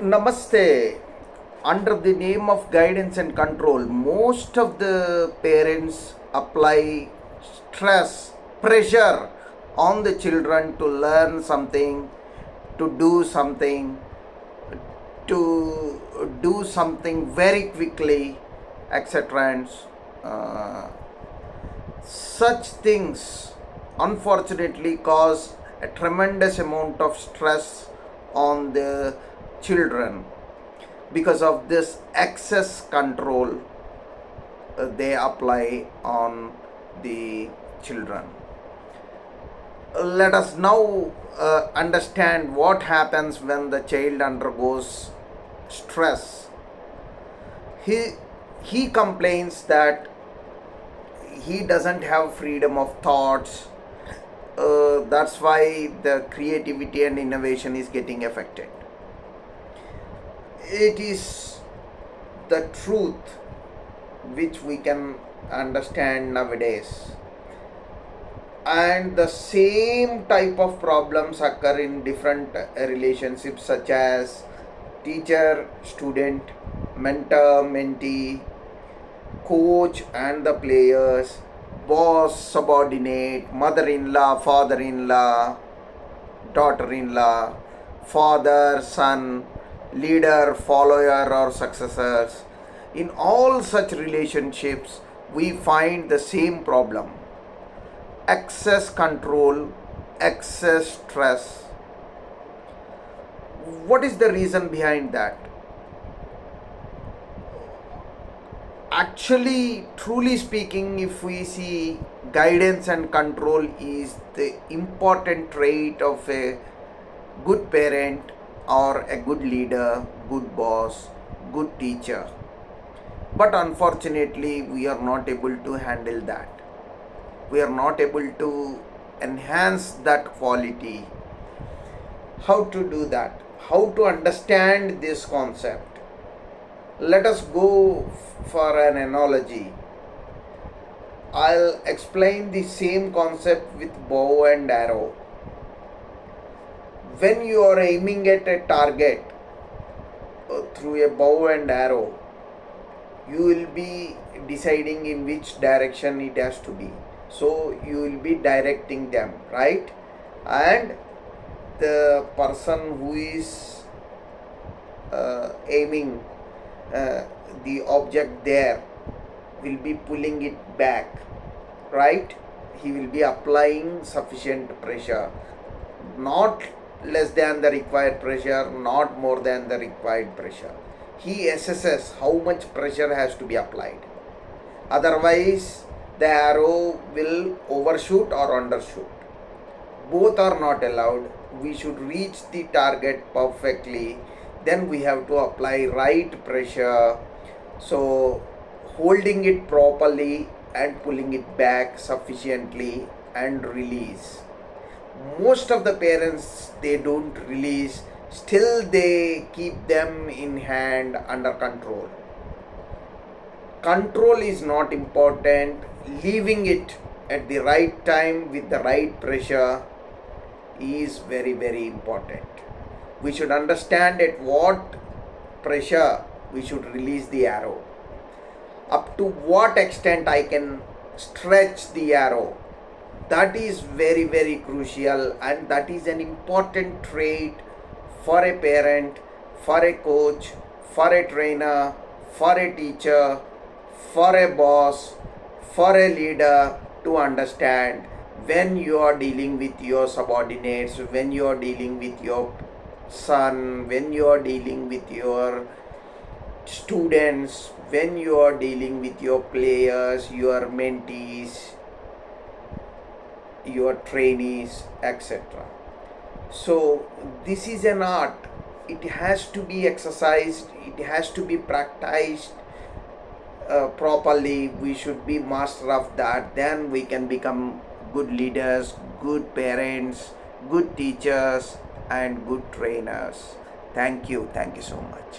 Namaste. Under the name of guidance and control, most of the parents apply stress, pressure on the children to learn something, to do something, to do something very quickly, etc. And such things unfortunately cause a tremendous amount of stress on the children. Because of this excess control they apply on the children. Let us now understand what happens when the child undergoes stress. He complains that he doesn't have freedom of thoughts. That's why the creativity and innovation is getting affected. It is the truth which we can understand nowadays, and the same type of problems occur in different relationships such as teacher student, mentor mentee, coach and the players, boss subordinate, mother-in-law, father-in-law, daughter-in-law, father son, leader, follower or successors. In all such relationships we find the same problem: excess control, excess stress. What is the reason behind that? Actually, truly speaking, if we see, guidance and control is the important trait of a good parent or a good leader, good boss, good teacher. But unfortunately, we are not able to handle that. We are not able to enhance that quality. How to do that? How to understand this concept? Let us go for an analogy. I'll explain the same concept with bow and arrow. When you are aiming at a target through a bow and arrow, you will be deciding in which direction it has to be. So you will be directing them, right? And the person who is aiming the object there will be pulling it back, right? He will be applying sufficient pressure, not less than the required pressure, not more than the required pressure. He assesses how much pressure has to be applied. Otherwise, the arrow will overshoot or undershoot. Both are not allowed. We should reach the target perfectly. Then we have to apply right pressure. So, holding it properly and pulling it back sufficiently and release. Most of the parents, they don't release, still they keep them in hand under control. Control is not important. Leaving it at the right time with the right pressure is very, very important. We should understand at what pressure we should release the arrow, up to what extent I can stretch the arrow. That is very, very crucial, and that is an important trait for a parent, for a coach, for a trainer, for a teacher, for a boss, for a leader to understand when you are dealing with your subordinates, when you are dealing with your son, when you are dealing with your students, when you are dealing with your players, your mentees, your trainees, etc. So this is an art. It has to be exercised, it has to be practiced properly. We should be master of that. Then we can become good leaders, good parents, good teachers and good trainers. Thank you so much.